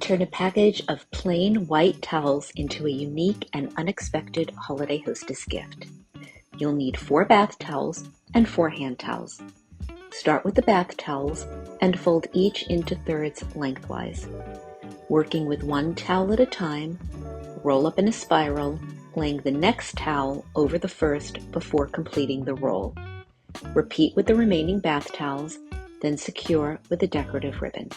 Turn a package of plain white towels into a unique and unexpected holiday hostess gift. You'll need 4 bath towels and 4 hand towels. Start with the bath towels and fold each into thirds lengthwise. Working with one towel at a time, roll up in a spiral, laying the next towel over the first before completing the roll. Repeat with the remaining bath towels, then secure with a decorative ribbon.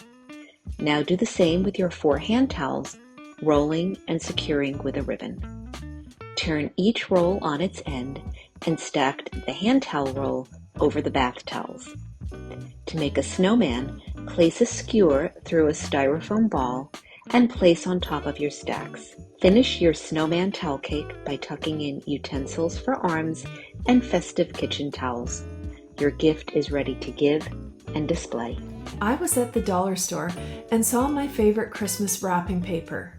Now do the same with your 4 hand towels, rolling and securing with a ribbon. Turn each roll on its end and stack the hand towel roll over the bath towels. To make a snowman, place a skewer through a styrofoam ball and place on top of your stacks. Finish your snowman towel cake by tucking in utensils for arms and festive kitchen towels. Your gift is ready to give and display. I was at the dollar store and saw my favorite Christmas wrapping paper,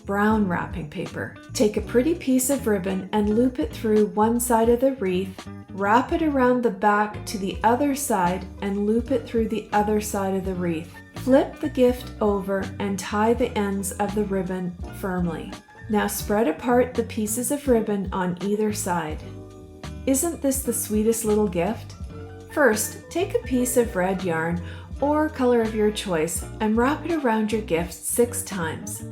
brown wrapping paper. Take a pretty piece of ribbon and loop it through one side of the wreath, wrap it around the back to the other side and loop it through the other side of the wreath. Flip the gift over and tie the ends of the ribbon firmly. Now spread apart the pieces of ribbon on either side. Isn't this the sweetest little gift? First, take a piece of red yarn or color of your choice and wrap it around your gift 6 times.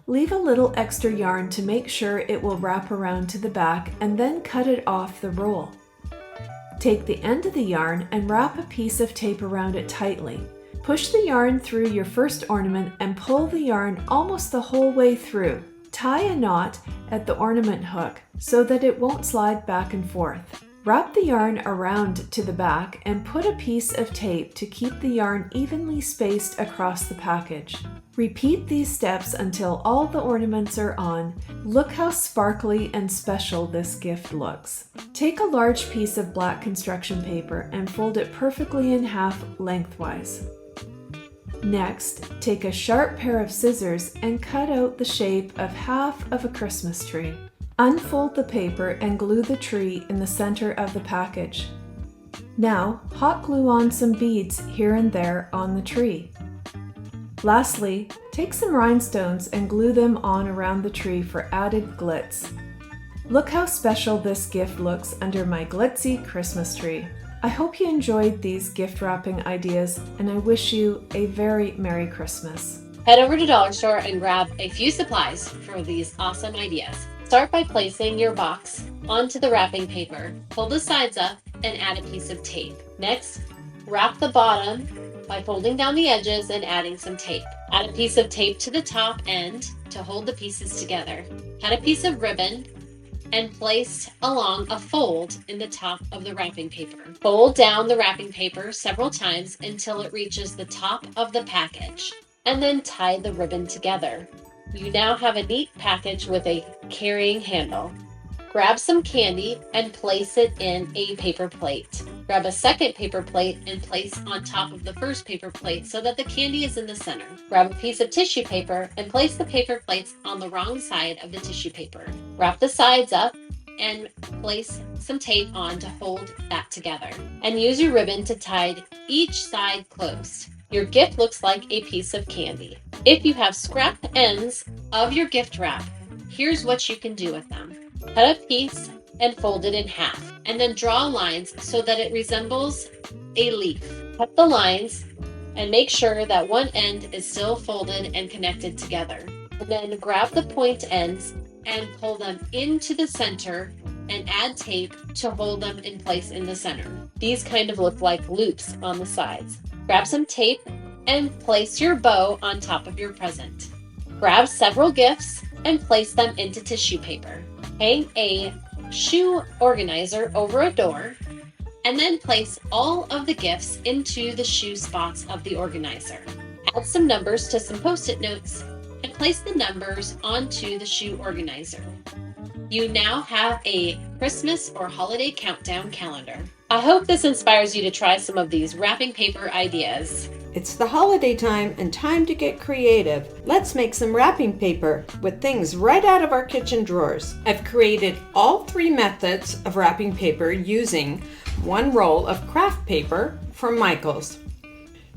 Leave a little extra yarn to make sure it will wrap around to the back and then cut it off the roll. Take the end of the yarn and wrap a piece of tape around it tightly. Push the yarn through your first ornament and pull the yarn almost the whole way through. Tie a knot at the ornament hook so that it won't slide back and forth. Wrap the yarn around to the back and put a piece of tape to keep the yarn evenly spaced across the package. Repeat these steps until all the ornaments are on. Look how sparkly and special this gift looks. Take a large piece of black construction paper and fold it perfectly in half lengthwise. Next, take a sharp pair of scissors and cut out the shape of half of a Christmas tree. Unfold the paper and glue the tree in the center of the package. Now, hot glue on some beads here and there on the tree. Lastly, take some rhinestones and glue them on around the tree for added glitz. Look how special this gift looks under my glitzy Christmas tree. I hope you enjoyed these gift wrapping ideas, and I wish you a very Merry Christmas. Head over to Dollar Store and grab a few supplies for these awesome ideas. Start by placing your box onto the wrapping paper. Pull the sides up and add a piece of tape. Next, wrap the bottom by folding down the edges and adding some tape. Add a piece of tape to the top end to hold the pieces together. Cut a piece of ribbon and place along a fold in the top of the wrapping paper. Fold down the wrapping paper several times until it reaches the top of the package, and then tie the ribbon together. You now have a neat package with a carrying handle. Grab some candy and place it in a paper plate. Grab a second paper plate and place on top of the first paper plate so that the candy is in the center. Grab a piece of tissue paper and place the paper plates on the wrong side of the tissue paper. Wrap the sides up and place some tape on to hold that together. And use your ribbon to tie each side closed. Your gift looks like a piece of candy. If you have scrap ends of your gift wrap, here's what you can do with them. Cut a piece and fold it in half, and then draw lines so that it resembles a leaf. Cut the lines and make sure that one end is still folded and connected together. And then grab the point ends and pull them into the center and add tape to hold them in place in the center. These kind of look like loops on the sides. Grab some tape and place your bow on top of your present. Grab several gifts and place them into tissue paper. Hang a shoe organizer over a door, and then place all of the gifts into the shoe spots of the organizer. Add some numbers to some Post-it notes and place the numbers onto the shoe organizer. You now have a Christmas or holiday countdown calendar. I hope this inspires you to try some of these wrapping paper ideas. It's the holiday time and time to get creative. Let's make some wrapping paper with things right out of our kitchen drawers. I've created all 3 methods of wrapping paper using 1 roll of craft paper from Michaels.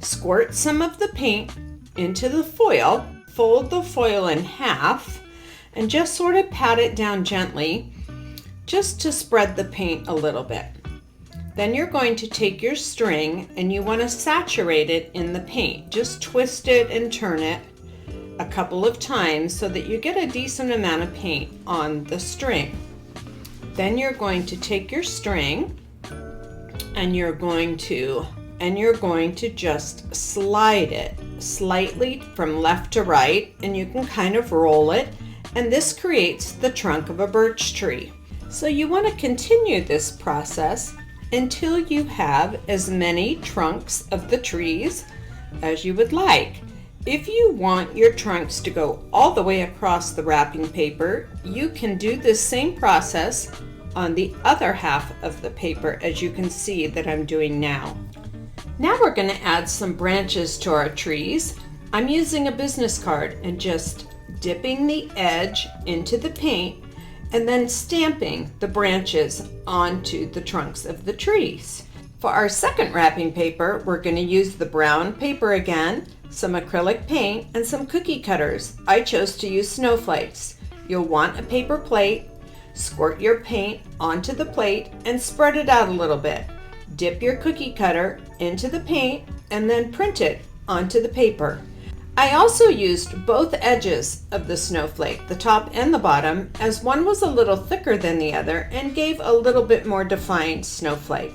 Squirt some of the paint into the foil. fold the foil in half and just sort of pat it down gently just to spread the paint a little bit. Then you're going to take your string and you want to saturate it in the paint. Just twist it and turn it a couple of times so that you get a decent amount of paint on the string. Then you're going to take your string and you're going to just slide it slightly from left to right, and you can kind of roll it, and this creates the trunk of a birch tree. So you want to continue this process until you have as many trunks of the trees as you would like. If you want your trunks to go all the way across the wrapping paper, you can do this same process on the other half of the paper, as you can see that I'm doing now. Now we're going to add some branches to our trees. I'm using a business card and just dipping the edge into the paint and then stamping the branches onto the trunks of the trees. For our second wrapping paper, we're going to use the brown paper again, some acrylic paint, and some cookie cutters. I chose to use snowflakes. You'll want a paper plate. Squirt your paint onto the plate and spread it out a little bit. Dip your cookie cutter into the paint and then print it onto the paper. I also used both edges of the snowflake, the top and the bottom, as one was a little thicker than the other and gave a little bit more defined snowflake.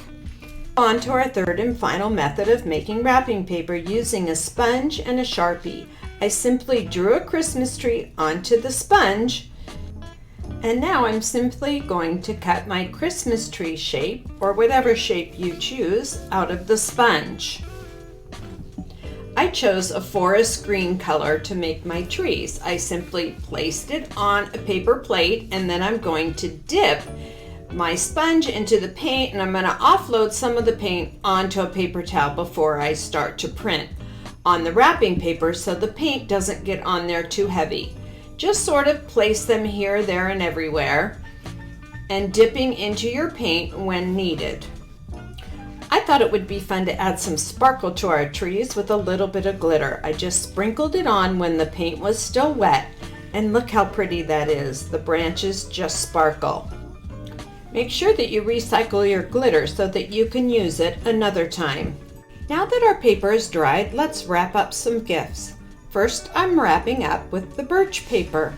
On to our third and final method of making wrapping paper using a sponge and a Sharpie. I simply drew a Christmas tree onto the sponge, and now I'm simply going to cut my Christmas tree shape, or whatever shape you choose, out of the sponge. I chose a forest green color to make my trees. I simply placed it on a paper plate, and then I'm going to dip my sponge into the paint, and I'm going to offload some of the paint onto a paper towel before I start to print on the wrapping paper so the paint doesn't get on there too heavy. Just sort of place them here, there, and everywhere, and dipping into your paint when needed. I thought it would be fun to add some sparkle to our trees with a little bit of glitter. I just sprinkled it on when the paint was still wet, and look how pretty that is. The branches just sparkle. Make sure that you recycle your glitter so that you can use it another time. Now that our paper is dried, let's wrap up some gifts. First, I'm wrapping up with the birch paper.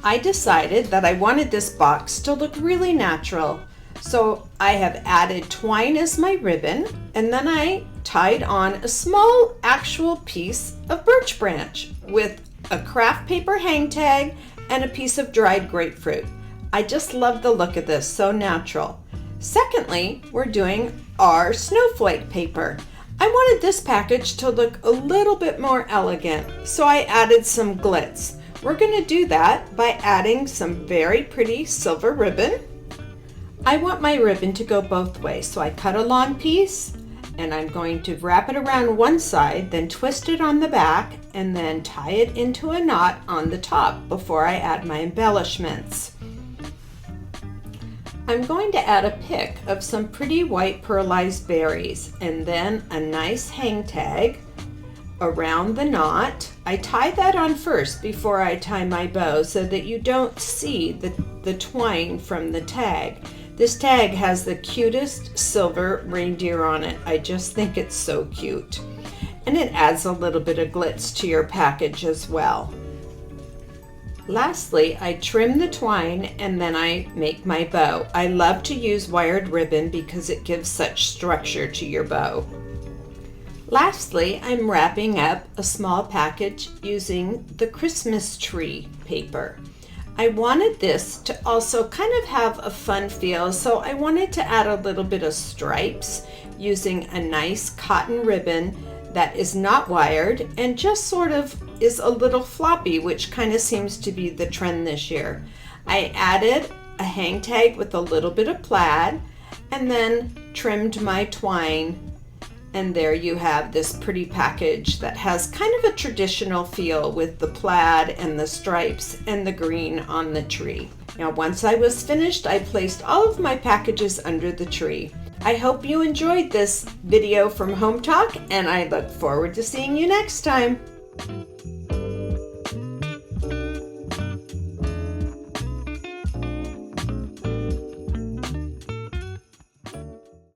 I decided that I wanted this box to look really natural, so I have added twine as my ribbon, and then I tied on a small actual piece of birch branch with a craft paper hang tag and a piece of dried grapefruit. I just love the look of this, so natural. Secondly, we're doing our snowflake paper. I wanted this package to look a little bit more elegant, so I added some glitz. We're going to do that by adding some very pretty silver ribbon. I want my ribbon to go both ways, so I cut a long piece and I'm going to wrap it around one side, then twist it on the back, and then tie it into a knot on the top before I add my embellishments. I'm going to add a pick of some pretty white pearlized berries and then a nice hang tag around the knot. I tie that on first before I tie my bow so that you don't see the twine from the tag. This tag has the cutest silver reindeer on it. I just think it's so cute. And it adds a little bit of glitz to your package as well. Lastly, I trim the twine and then I make my bow. I love to use wired ribbon because it gives such structure to your bow. Lastly, I'm wrapping up a small package using the Christmas tree paper. I wanted this to also kind of have a fun feel, so I wanted to add a little bit of stripes using a nice cotton ribbon that is not wired and just sort of is a little floppy, which kind of seems to be the trend this year. I added a hang tag with a little bit of plaid and then trimmed my twine, and there you have this pretty package that has kind of a traditional feel with the plaid and the stripes and the green on the tree. Now, once I was finished, I placed all of my packages under the tree. I hope you enjoyed this video from Hometalk, and I look forward to seeing you next time.